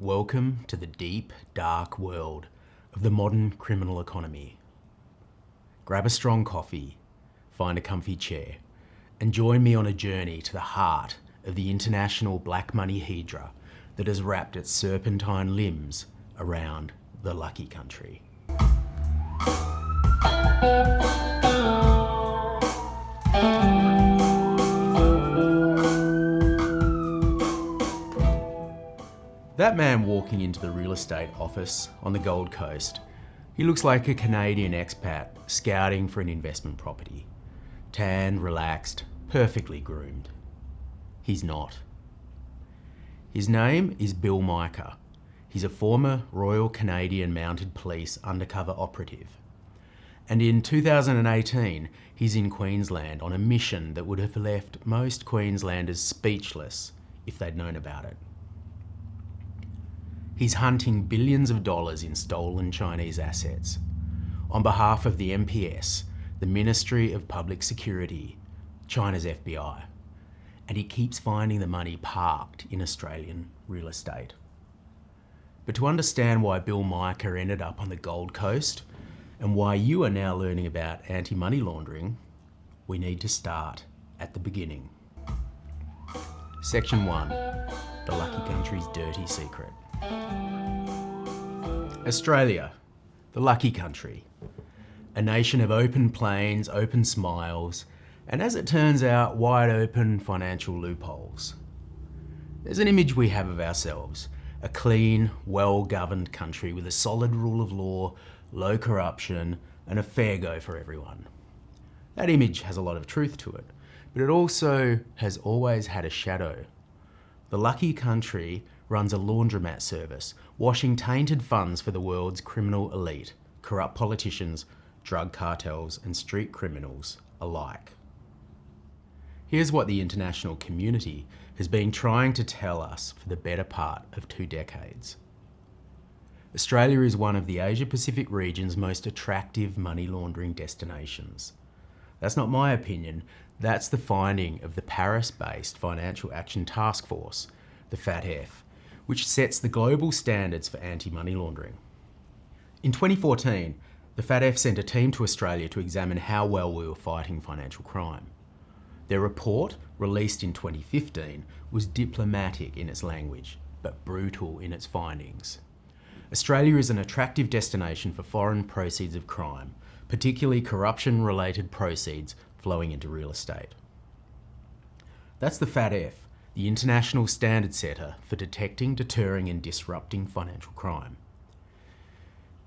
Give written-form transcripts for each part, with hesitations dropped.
Welcome to the deep, dark world of the modern criminal economy. Grab a strong coffee, find a comfy chair, and join me on a journey to the heart of the international black money hydra that has wrapped its serpentine limbs around the lucky country. That man walking into the real estate office on the Gold Coast, he looks like a Canadian expat scouting for an investment property. Tan, relaxed, perfectly groomed. He's not. His name is Bill Micah. He's a former Royal Canadian Mounted Police undercover operative. And in 2018, he's in Queensland on a mission that would have left most Queenslanders speechless if they'd known about it. He's hunting billions of dollars in stolen Chinese assets on behalf of the MPS, the Ministry of Public Security, China's FBI, and he keeps finding the money parked in Australian real estate. But to understand why Bill Micah ended up on the Gold Coast and why you are now learning about anti-money laundering, we need to start at the beginning. Section 1, the lucky country's dirty secret. Australia, the lucky country, a nation of open plains, open smiles, and as it turns out, wide open financial loopholes. There's an image we have of ourselves, a clean, well-governed country with a solid rule of law, low corruption, and a fair go for everyone. That image has a lot of truth to it, but it also has always had a shadow. The lucky country runs a laundromat service, washing tainted funds for the world's criminal elite, corrupt politicians, drug cartels, and street criminals alike. Here's what the international community has been trying to tell us for the better part of 2 decades. Australia is one of the Asia-Pacific region's most attractive money laundering destinations. That's not my opinion, that's the finding of the Paris-based Financial Action Task Force, the FATF, which sets the global standards for anti-money laundering. In 2014, the FATF sent a team to Australia to examine how well we were fighting financial crime. Their report, released in 2015, was diplomatic in its language, but brutal in its findings. Australia is an attractive destination for foreign proceeds of crime, particularly corruption-related proceeds flowing into real estate. That's the FATF, the international standard setter for detecting, deterring and disrupting financial crime.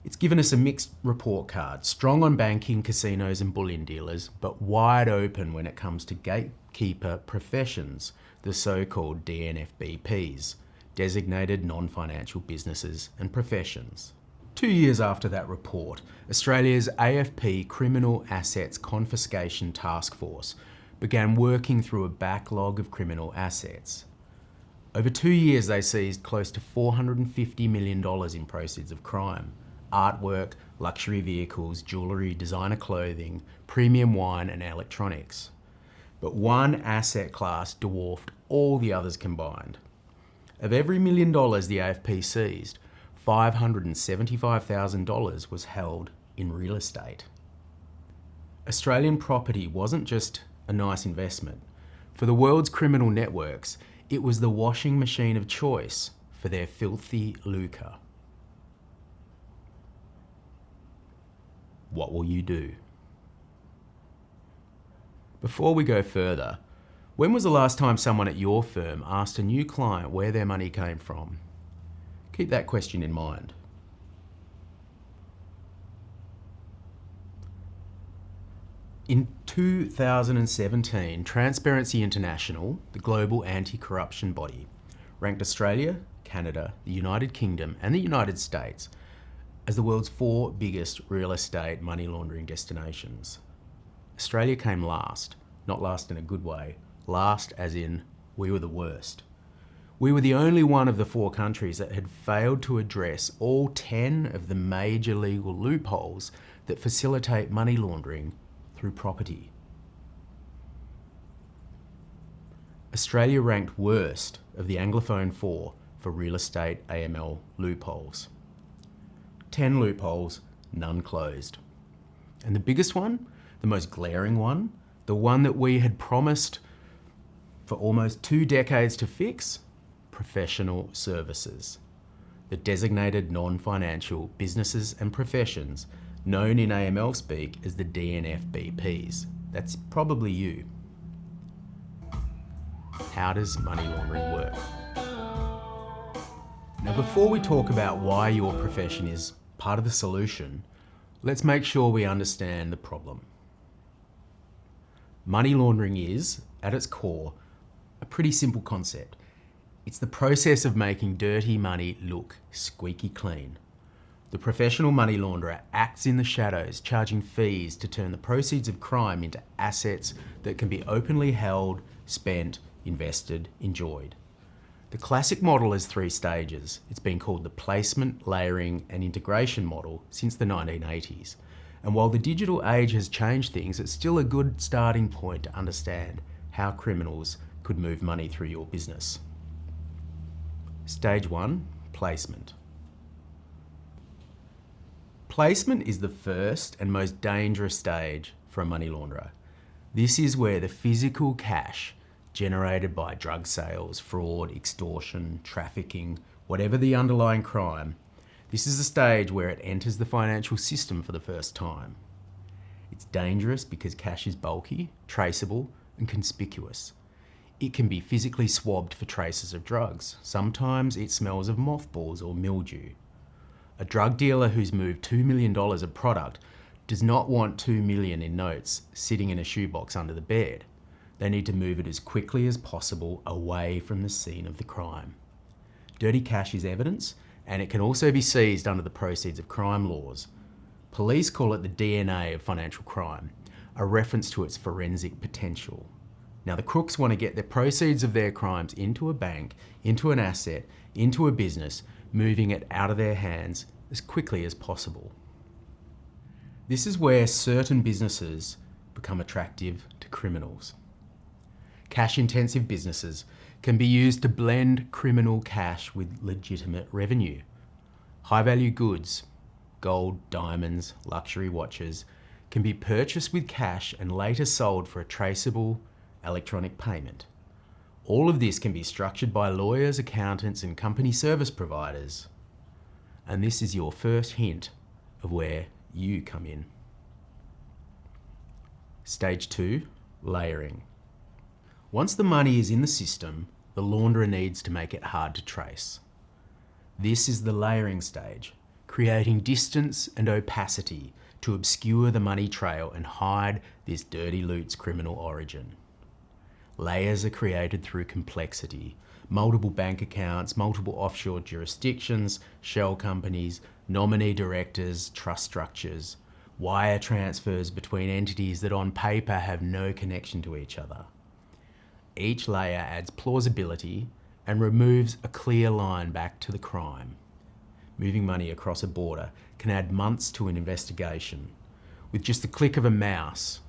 It's given us a mixed report card, strong on banking, casinos and bullion dealers, but wide open when it comes to gatekeeper professions, the so-called DNFBPs, designated non-financial businesses and professions. 2 years after that report, Australia's AFP Criminal Assets Confiscation Task Force began working through a backlog of criminal assets. Over 2 years, they seized close to $450 million in proceeds of crime: artwork, luxury vehicles, jewellery, designer clothing, premium wine and electronics. But one asset class dwarfed all the others combined. Of every $1 million the AFP seized, $575,000 was held in real estate. Australian property wasn't just a nice investment. For the world's criminal networks, it was the washing machine of choice for their filthy lucre. What will you do? Before we go further, when was the last time someone at your firm asked a new client where their money came from? Keep that question in mind. In 2017, Transparency International, the global anti-corruption body, ranked Australia, Canada, the United Kingdom and the United States as the world's 4 biggest real estate money laundering destinations. Australia came last, not last in a good way, last as in we were the worst. We were the only one of the 4 countries that had failed to address all 10 of the major legal loopholes that facilitate money laundering through property. Australia ranked worst of the Anglophone 4 for real estate AML loopholes. 10 loopholes, none closed. And the biggest one, the most glaring one, the one that we had promised for almost 2 decades to fix, professional services. The designated non-financial businesses and professions known in AML speak as the DNFBPs. That's probably you. How does money laundering work? Now, before we talk about why your profession is part of the solution, let's make sure we understand the problem. Money laundering is, at its core, a pretty simple concept. It's the process of making dirty money look squeaky clean. The professional money launderer acts in the shadows, charging fees to turn the proceeds of crime into assets that can be openly held, spent, invested, enjoyed. The classic model has 3 stages. It's been called the placement, layering, and integration model since the 1980s. And while the digital age has changed things, it's still a good starting point to understand how criminals could move money through your business. Stage 1, placement. Placement is the first and most dangerous stage for a money launderer. This is where the physical cash generated by drug sales, fraud, extortion, trafficking, whatever the underlying crime, this is the stage where it enters the financial system for the first time. It's dangerous because cash is bulky, traceable, and conspicuous. It can be physically swabbed for traces of drugs. Sometimes it smells of mothballs or mildew. A drug dealer who's moved $2 million of product does not want $2 million in notes sitting in a shoebox under the bed. They need to move it as quickly as possible away from the scene of the crime. Dirty cash is evidence, and it can also be seized under the proceeds of crime laws. Police call it the DNA of financial crime, a reference to its forensic potential. Now, the crooks want to get the proceeds of their crimes into a bank, into an asset, into a business, moving it out of their hands as quickly as possible. This is where certain businesses become attractive to criminals. Cash-intensive businesses can be used to blend criminal cash with legitimate revenue. High-value goods, gold, diamonds, luxury watches, can be purchased with cash and later sold for a traceable electronic payment. All of this can be structured by lawyers, accountants, and company service providers. And this is your first hint of where you come in. Stage 2, layering. Once the money is in the system, the launderer needs to make it hard to trace. This is the layering stage, creating distance and opacity to obscure the money trail and hide this dirty loot's criminal origin. Layers are created through complexity. Multiple bank accounts, multiple offshore jurisdictions, shell companies, nominee directors, trust structures, wire transfers between entities that on paper have no connection to each other. Each layer adds plausibility and removes a clear line back to the crime. Moving money across a border can add months to an investigation. With just the click of a mouse,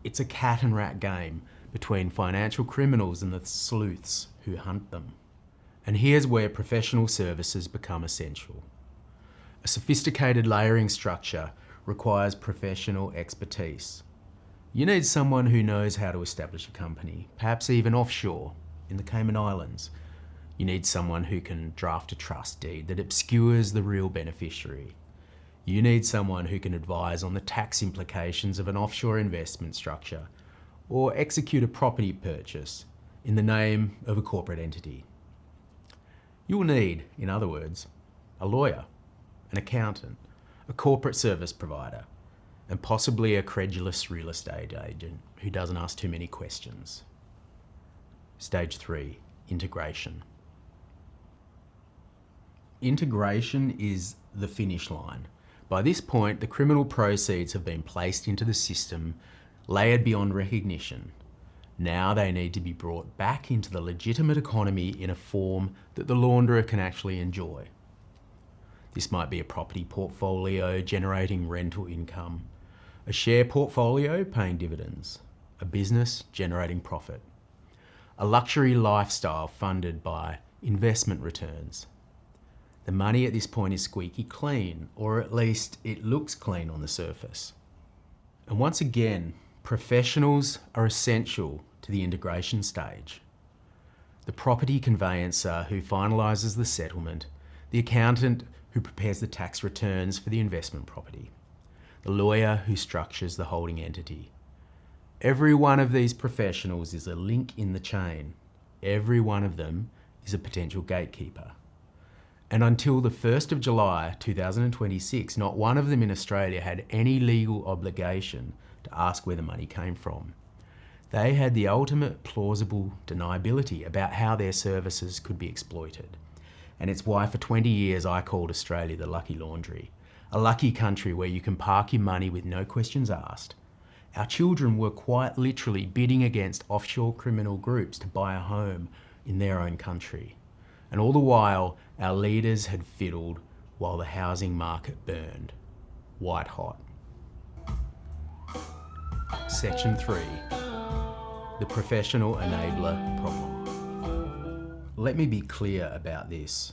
it's a cat and rat game between financial criminals and the sleuths who hunt them. And here's where professional services become essential. A sophisticated layering structure requires professional expertise. You need someone who knows how to establish a company, perhaps even offshore, in the Cayman Islands. You need someone who can draft a trust deed that obscures the real beneficiary. You need someone who can advise on the tax implications of an offshore investment structure or execute a property purchase in the name of a corporate entity. You will need, in other words, a lawyer, an accountant, a corporate service provider, and possibly a credulous real estate agent who doesn't ask too many questions. Stage 3, integration. Integration is the finish line. By this point, the criminal proceeds have been placed into the system, layered beyond recognition. Now they need to be brought back into the legitimate economy in a form that the launderer can actually enjoy. This might be a property portfolio generating rental income, a share portfolio paying dividends, a business generating profit, a luxury lifestyle funded by investment returns. The money at this point is squeaky clean, or at least it looks clean on the surface. And once again, professionals are essential to the integration stage. The property conveyancer who finalises the settlement, the accountant who prepares the tax returns for the investment property, the lawyer who structures the holding entity. Every one of these professionals is a link in the chain. Every one of them is a potential gatekeeper. And until the 1st of July 2026, not one of them in Australia had any legal obligation to ask where the money came from. They had the ultimate plausible deniability about how their services could be exploited. And it's why for 20 years I called Australia the lucky laundry, a lucky country where you can park your money with no questions asked. Our children were quite literally bidding against offshore criminal groups to buy a home in their own country. And all the while, our leaders had fiddled while the housing market burned. White hot. Section 3. The professional enabler problem. Let me be clear about this.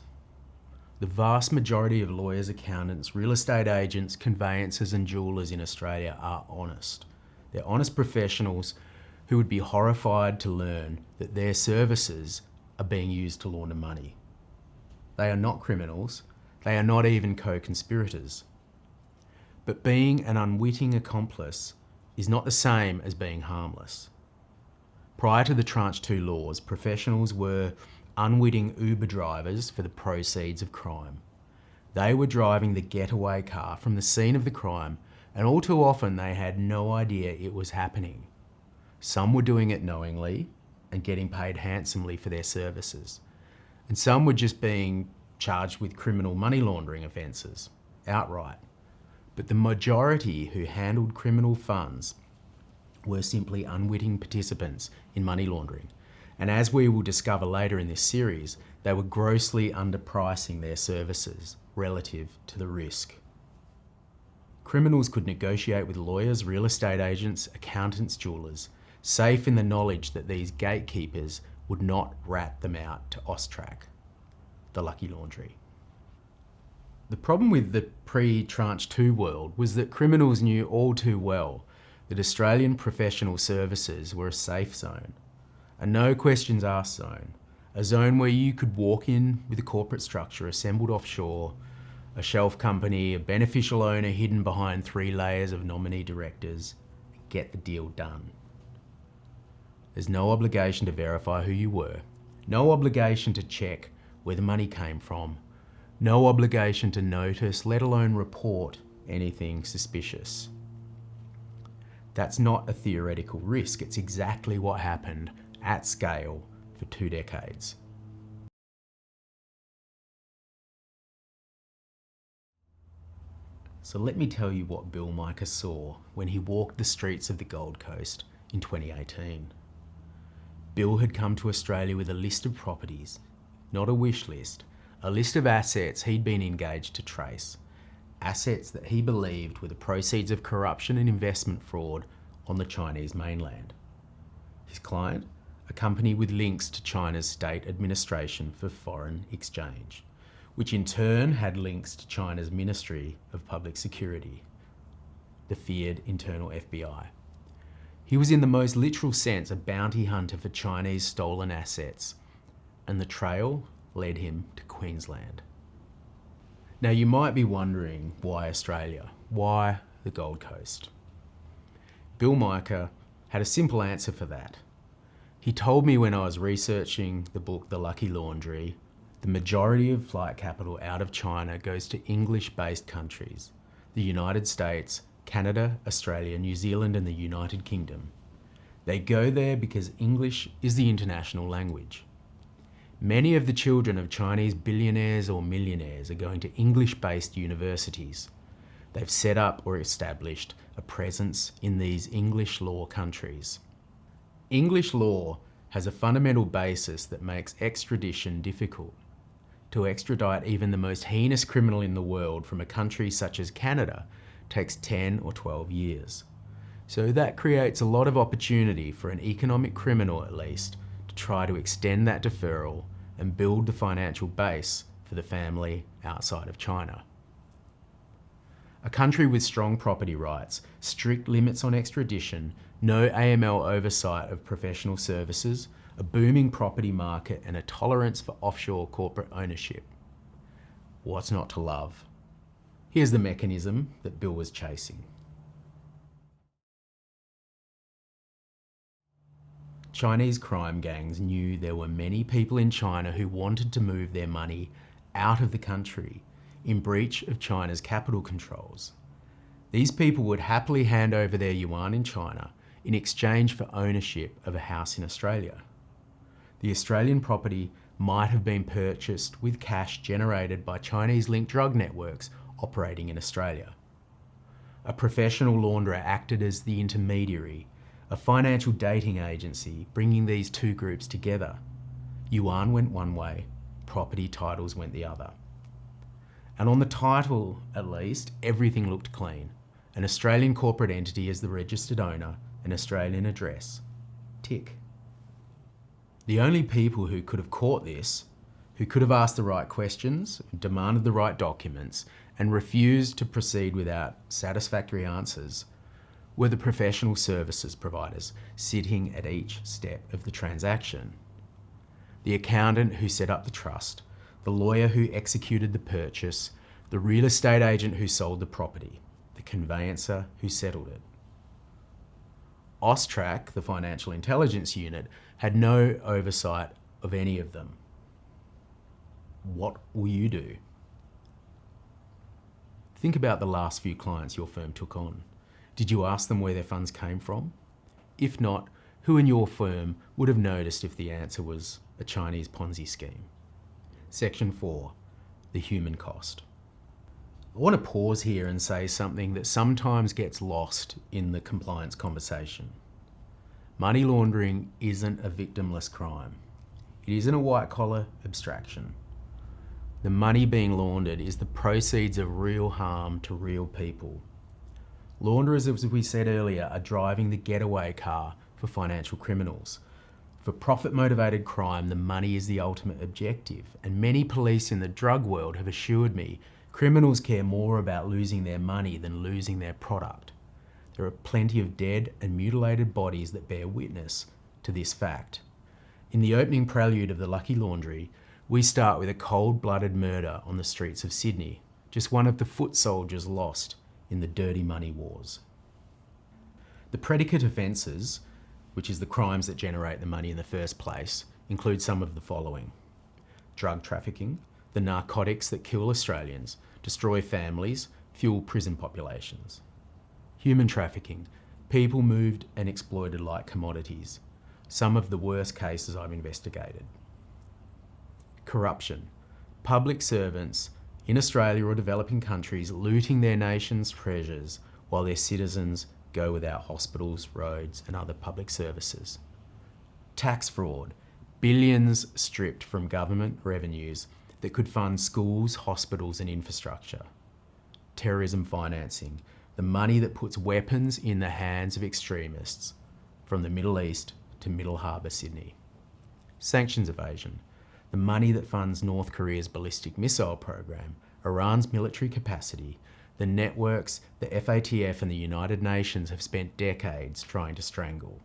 The vast majority of lawyers, accountants, real estate agents, conveyancers and jewellers in Australia are honest. They're honest professionals who would be horrified to learn that their services are being used to launder money. They are not criminals. They are not even co-conspirators. But being an unwitting accomplice is not the same as being harmless. Prior to the Tranche 2 laws, professionals were unwitting Uber drivers for the proceeds of crime. They were driving the getaway car from the scene of the crime, and all too often they had no idea it was happening. Some were doing it knowingly and getting paid handsomely for their services, and some were just being charged with criminal money laundering offences outright. But the majority who handled criminal funds were simply unwitting participants in money laundering. And as we will discover later in this series, they were grossly underpricing their services relative to the risk. Criminals could negotiate with lawyers, real estate agents, accountants, jewellers, safe in the knowledge that these gatekeepers would not rat them out to Austrac, the lucky laundry. The problem with the pre-Tranche 2 world was that criminals knew all too well that Australian professional services were a safe zone, a no questions asked zone, a zone where you could walk in with a corporate structure assembled offshore, a shelf company, a beneficial owner hidden behind 3 layers of nominee directors, and get the deal done. There's no obligation to verify who you were, no obligation to check where the money came from, no obligation to notice, let alone report anything suspicious. That's not a theoretical risk, it's exactly what happened at scale for 2 decades. So let me tell you what Bill Micah saw when he walked the streets of the Gold Coast in 2018. Bill had come to Australia with a list of properties, not a wish list, a list of assets he'd been engaged to trace, assets that he believed were the proceeds of corruption and investment fraud on the Chinese mainland. His client, a company with links to China's State Administration for Foreign Exchange, which in turn had links to China's Ministry of Public Security, the feared internal FBI. He was in the most literal sense a bounty hunter for Chinese stolen assets, and the trail led him to Queensland. Now you might be wondering why Australia? Why the Gold Coast? Bill Micah had a simple answer for that. He told me when I was researching the book The Lucky Laundry, the majority of flight capital out of China goes to English-based countries, the United States, Canada, Australia, New Zealand and the United Kingdom. They go there because English is the international language. Many of the children of Chinese billionaires or millionaires are going to English-based universities. They've set up or established a presence in these English law countries. English law has a fundamental basis that makes extradition difficult. To extradite even the most heinous criminal in the world from a country such as Canada takes 10 or 12 years. So that creates a lot of opportunity for an economic criminal at least to try to extend that deferral and build the financial base for the family outside of China. A country with strong property rights, strict limits on extradition, no AML oversight of professional services, a booming property market and a tolerance for offshore corporate ownership. What's not to love? Here's the mechanism that Bill was chasing. Chinese crime gangs knew there were many people in China who wanted to move their money out of the country in breach of China's capital controls. These people would happily hand over their yuan in China in exchange for ownership of a house in Australia. The Australian property might have been purchased with cash generated by Chinese-linked drug networks operating in Australia. A professional launderer acted as the intermediary, a financial dating agency bringing these two groups together. Yuan went one way, property titles went the other. And on the title, at least, everything looked clean. An Australian corporate entity as the registered owner, an Australian address. Tick. The only people who could have caught this, who could have asked the right questions, demanded the right documents, and refused to proceed without satisfactory answers, were the professional services providers sitting at each step of the transaction. The accountant who set up the trust, the lawyer who executed the purchase, the real estate agent who sold the property, the conveyancer who settled it. AUSTRAC, the financial intelligence unit, had no oversight of any of them. What will you do? Think about the last few clients your firm took on. Did you ask them where their funds came from? If not, who in your firm would have noticed if the answer was a Chinese Ponzi scheme? Section 4, the human cost. I want to pause here and say something that sometimes gets lost in the compliance conversation. Money laundering isn't a victimless crime. It isn't a white-collar abstraction. The money being laundered is the proceeds of real harm to real people. Launderers, as we said earlier, are driving the getaway car for financial criminals. For profit-motivated crime, the money is the ultimate objective, and many police in the drug world have assured me criminals care more about losing their money than losing their product. There are plenty of dead and mutilated bodies that bear witness to this fact. In the opening prelude of The Lucky Laundry, we start with a cold-blooded murder on the streets of Sydney, just one of the foot soldiers lost in the dirty money wars. The predicate offences, which is the crimes that generate the money in the first place, include some of the following: drug trafficking, the narcotics that kill Australians, destroy families, fuel prison populations; human trafficking, people moved and exploited like commodities, some of the worst cases I've investigated; corruption, public servants in Australia or developing countries looting their nation's treasures while their citizens go without hospitals, roads and other public services; tax fraud, billions stripped from government revenues that could fund schools, hospitals and infrastructure; terrorism financing, the money that puts weapons in the hands of extremists from the Middle East to Middle Harbour, Sydney; sanctions evasion, the money that funds North Korea's ballistic missile program, Iran's military capacity, the networks the FATF and the United Nations have spent decades trying to strangle.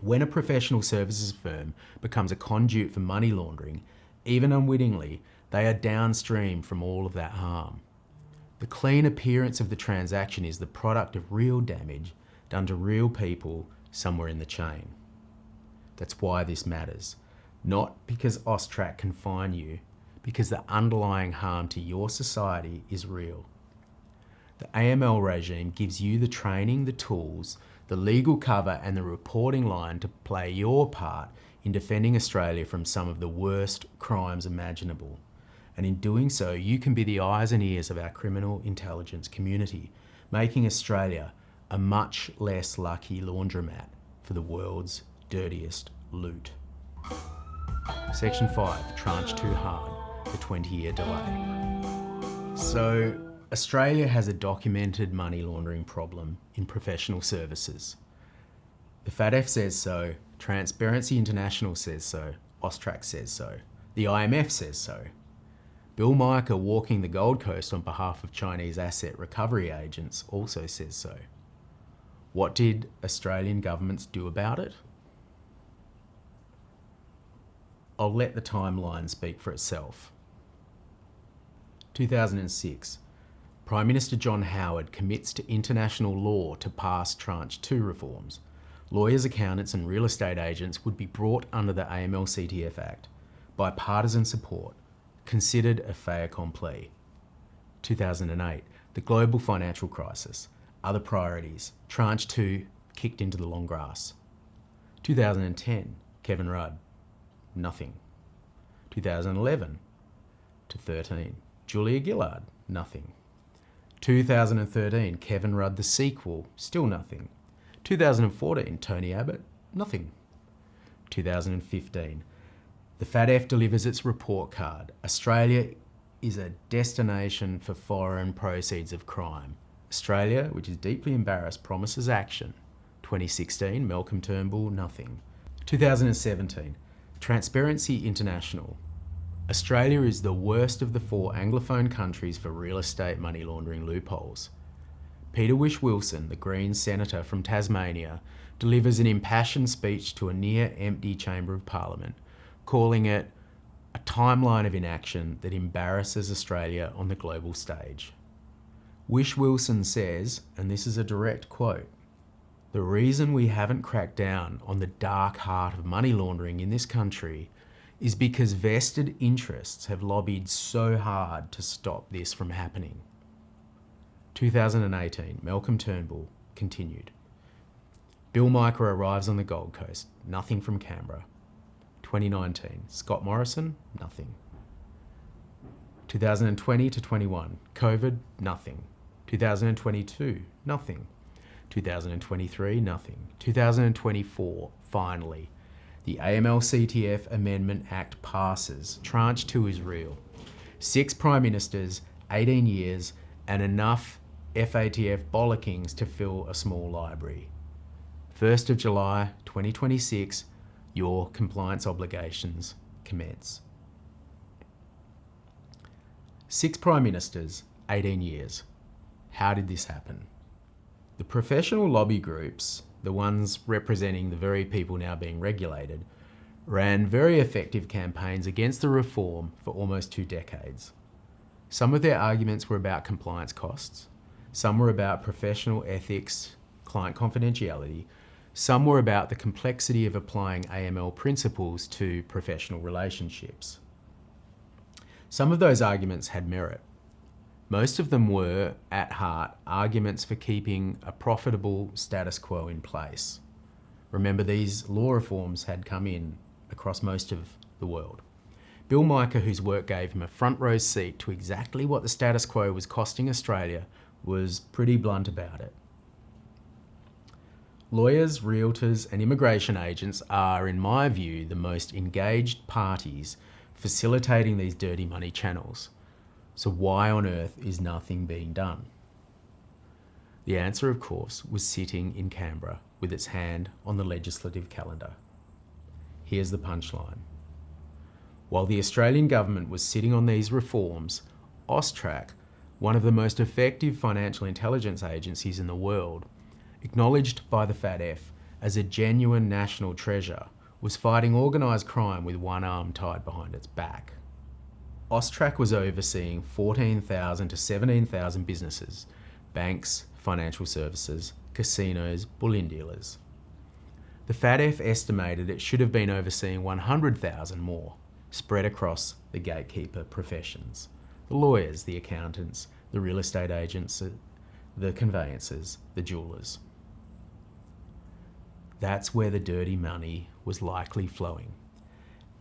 When a professional services firm becomes a conduit for money laundering, even unwittingly, they are downstream from all of that harm. The clean appearance of the transaction is the product of real damage done to real people somewhere in the chain. That's why this matters. Not because AUSTRAC can fine you, because the underlying harm to your society is real. The AML regime gives you the training, the tools, the legal cover and the reporting line to play your part in defending Australia from some of the worst crimes imaginable. And in doing so, you can be the eyes and ears of our criminal intelligence community, making Australia a much less lucky laundromat for the world's dirtiest loot. Section 5, tranche too hard, the 20-year delay. So, Australia has a documented money laundering problem in professional services. The FATF says so, Transparency International says so, AUSTRAC says so. The IMF says so. Bill Micah, walking the Gold Coast on behalf of Chinese asset recovery agents, also says so. What did Australian governments do about it? I'll let the timeline speak for itself. 2006. Prime Minister John Howard commits to international law to pass Tranche 2 reforms. Lawyers, accountants and real estate agents would be brought under the AML-CTF Act. Bipartisan support, considered a fait accompli. 2008. The global financial crisis. Other priorities. Tranche 2 kicked into the long grass. 2010. Kevin Rudd. Nothing. 2011 to 13. Julia Gillard. Nothing. 2013. Kevin Rudd the sequel. Still nothing. 2014. Tony Abbott. Nothing. 2015. The FATF delivers its report card. Australia is a destination for foreign proceeds of crime. Australia, which is deeply embarrassed, promises action. 2016, Malcolm Turnbull, nothing. 2017, Transparency International. Australia is the worst of the 4 Anglophone countries for real estate money laundering loopholes. Peter Whish-Wilson, the Greens senator from Tasmania, delivers an impassioned speech to a near-empty Chamber of Parliament, calling it a timeline of inaction that embarrasses Australia on the global stage. Whish-Wilson says, and this is a direct quote, "The reason we haven't cracked down on the dark heart of money laundering in this country is because vested interests have lobbied so hard to stop this from happening." 2018, Malcolm Turnbull, continued. Bill Micah arrives on the Gold Coast, nothing from Canberra. 2019, Scott Morrison, nothing. 2020 to 21, COVID, nothing. 2022, nothing. 2023, nothing. 2024, finally. The AML-CTF Amendment Act passes. Tranche 2 is real. 6 Prime Ministers, 18 years, and enough FATF bollockings to fill a small library. 1st of July 2026, your compliance obligations commence. 6 Prime Ministers, 18 years. How did this happen? The professional lobby groups, the ones representing the very people now being regulated, ran very effective campaigns against the reform for almost 2 decades. Some of their arguments were about compliance costs, some were about professional ethics, client confidentiality, some were about the complexity of applying AML principles to professional relationships. Some of those arguments had merit. Most of them were, at heart, arguments for keeping a profitable status quo in place. Remember, these law reforms had come in across most of the world. Bill Micah, whose work gave him a front row seat to exactly what the status quo was costing Australia, was pretty blunt about it. Lawyers, realtors, and immigration agents are, in my view, the most engaged parties facilitating these dirty money channels. So why on earth is nothing being done? The answer, of course, was sitting in Canberra with its hand on the legislative calendar. Here's the punchline. While the Australian government was sitting on these reforms, AUSTRAC, one of the most effective financial intelligence agencies in the world, acknowledged by the FATF as a genuine national treasure, was fighting organised crime with one arm tied behind its back. AUSTRAC was overseeing 14,000 to 17,000 businesses, banks, financial services, casinos, bullion dealers. The FATF estimated it should have been overseeing 100,000 more, spread across the gatekeeper professions: the lawyers, the accountants, the real estate agents, the conveyancers, the jewellers. That's where the dirty money was likely flowing,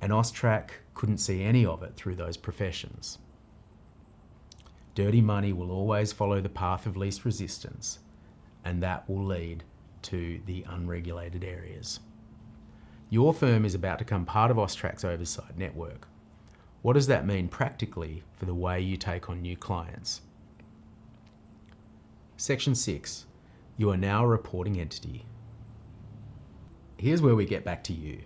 and AUSTRAC couldn't see any of it through those professions. Dirty money will always follow the path of least resistance, and that will lead to the unregulated areas. Your firm is about to become part of AUSTRAC's oversight network. What does that mean practically for the way you take on new clients? Section 6. You are now a reporting entity. Here's where we get back to you.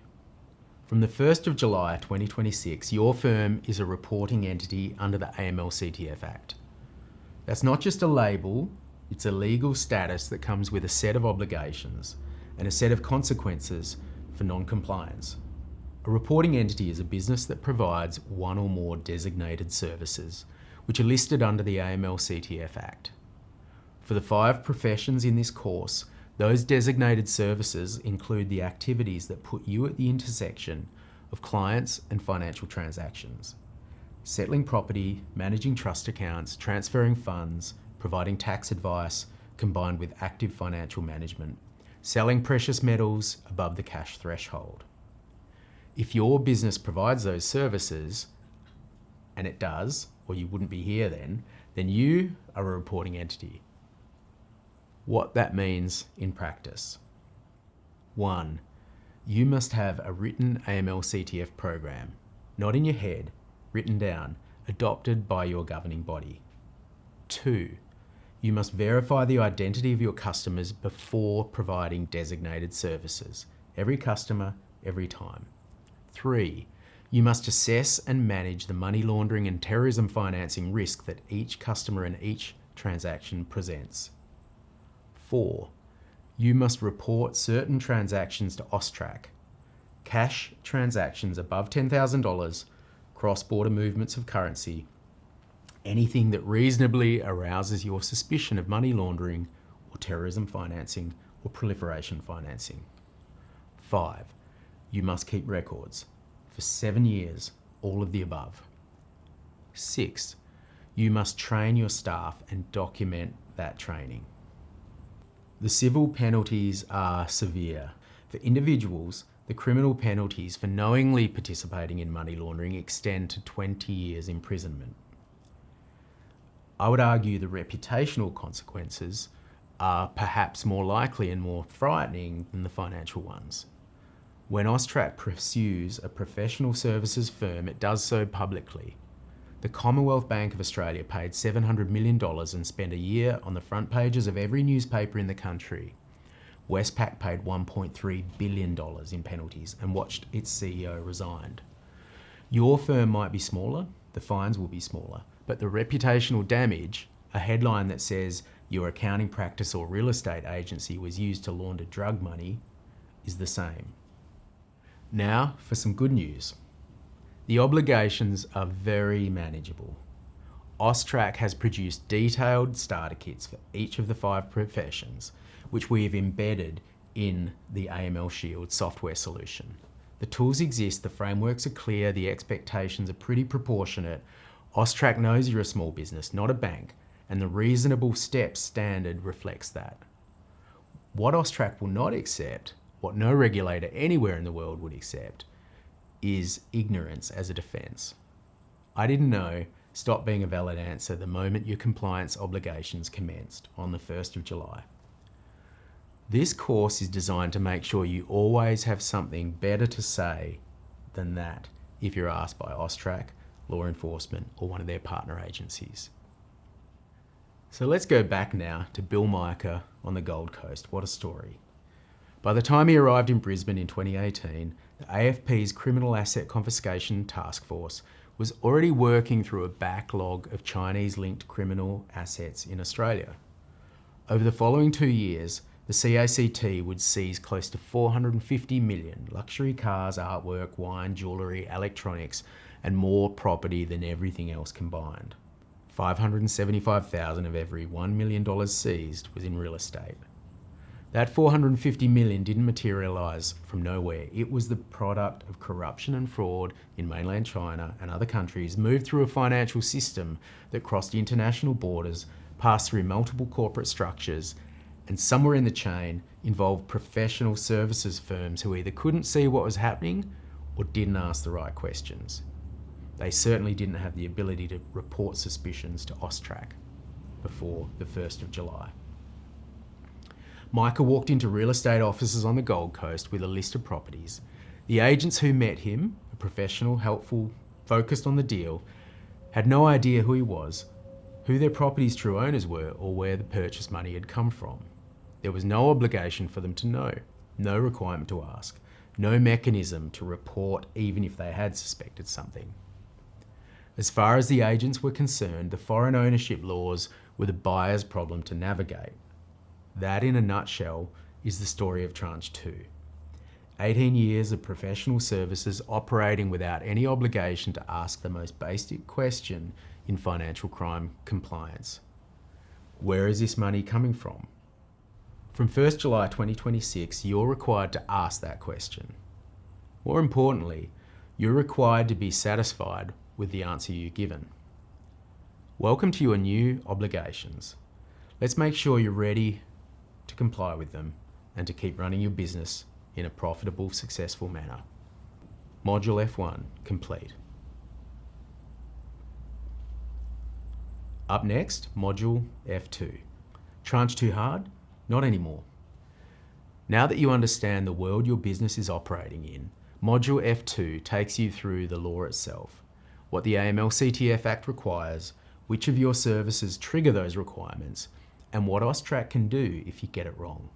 From the 1st of July 2026, your firm is a reporting entity under the AML-CTF Act. That's not just a label, it's a legal status that comes with a set of obligations and a set of consequences for non-compliance. A reporting entity is a business that provides one or more designated services, which are listed under the AML-CTF Act. For the 5 professions in this course, those designated services include the activities that put you at the intersection of clients and financial transactions. Settling property, managing trust accounts, transferring funds, providing tax advice, combined with active financial management, selling precious metals above the cash threshold. If your business provides those services, and it does, or you wouldn't be here then you are a reporting entity. What that means in practice. 1. You must have a written AML-CTF program, not in your head, written down, adopted by your governing body. 2. You must verify the identity of your customers before providing designated services. Every customer, every time. 3. You must assess and manage the money laundering and terrorism financing risk that each customer and each transaction presents. 4. You must report certain transactions to AUSTRAC. Cash transactions above $10,000, cross-border movements of currency, anything that reasonably arouses your suspicion of money laundering or terrorism financing or proliferation financing. 5. You must keep records. For 7 years, all of the above. 6. You must train your staff and document that training. The civil penalties are severe. For individuals, the criminal penalties for knowingly participating in money laundering extend to 20 years imprisonment. I would argue the reputational consequences are perhaps more likely and more frightening than the financial ones. When AUSTRAC pursues a professional services firm, it does so publicly. The Commonwealth Bank of Australia paid $700 million and spent a year on the front pages of every newspaper in the country. Westpac paid $1.3 billion in penalties and watched its CEO resign. Your firm might be smaller, the fines will be smaller, but the reputational damage, a headline that says your accounting practice or real estate agency was used to launder drug money, is the same. Now for some good news. The obligations are very manageable. AUSTRAC has produced detailed starter kits for each of the 5 professions, which we have embedded in the AML Shield software solution. The tools exist, the frameworks are clear, the expectations are pretty proportionate. AUSTRAC knows you're a small business, not a bank, and the reasonable steps standard reflects that. What AUSTRAC will not accept, what no regulator anywhere in the world would accept, is ignorance as a defence. I didn't know stopped being a valid answer the moment your compliance obligations commenced on the 1st of July. This course is designed to make sure you always have something better to say than that if you're asked by AUSTRAC, law enforcement, or one of their partner agencies. So let's go back now to Bill Micah on the Gold Coast. What a story. By the time he arrived in Brisbane in 2018, the AFP's Criminal Asset Confiscation Task Force was already working through a backlog of Chinese-linked criminal assets in Australia. Over the following 2 years, the CACT would seize close to 450 million luxury cars, artwork, wine, jewellery, electronics, and more property than everything else combined. $575,000 of every $1 million seized was in real estate. That 450 million didn't materialise from nowhere. It was the product of corruption and fraud in mainland China and other countries, moved through a financial system that crossed international borders, passed through multiple corporate structures, and somewhere in the chain involved professional services firms who either couldn't see what was happening or didn't ask the right questions. They certainly didn't have the ability to report suspicions to AUSTRAC before the 1st of July. Micah walked into real estate offices on the Gold Coast with a list of properties. The agents who met him, a professional, helpful, focused on the deal, had no idea who he was, who their property's true owners were, or where the purchase money had come from. There was no obligation for them to know, no requirement to ask, no mechanism to report even if they had suspected something. As far as the agents were concerned, the foreign ownership laws were the buyer's problem to navigate. That, in a nutshell, is the story of Tranche 2. 18 years of professional services operating without any obligation to ask the most basic question in financial crime compliance. Where is this money coming from? From 1st July 2026, you're required to ask that question. More importantly, you're required to be satisfied with the answer you're given. Welcome to your new obligations. Let's make sure you're ready to comply with them and to keep running your business in a profitable, successful manner. Module F1 complete. Up next, Module F2. Tranche too hard? Not anymore. Now that you understand the world your business is operating in, Module F2 takes you through the law itself, what the AML-CTF Act requires, which of your services trigger those requirements, and what AUSTRAC can do if you get it wrong.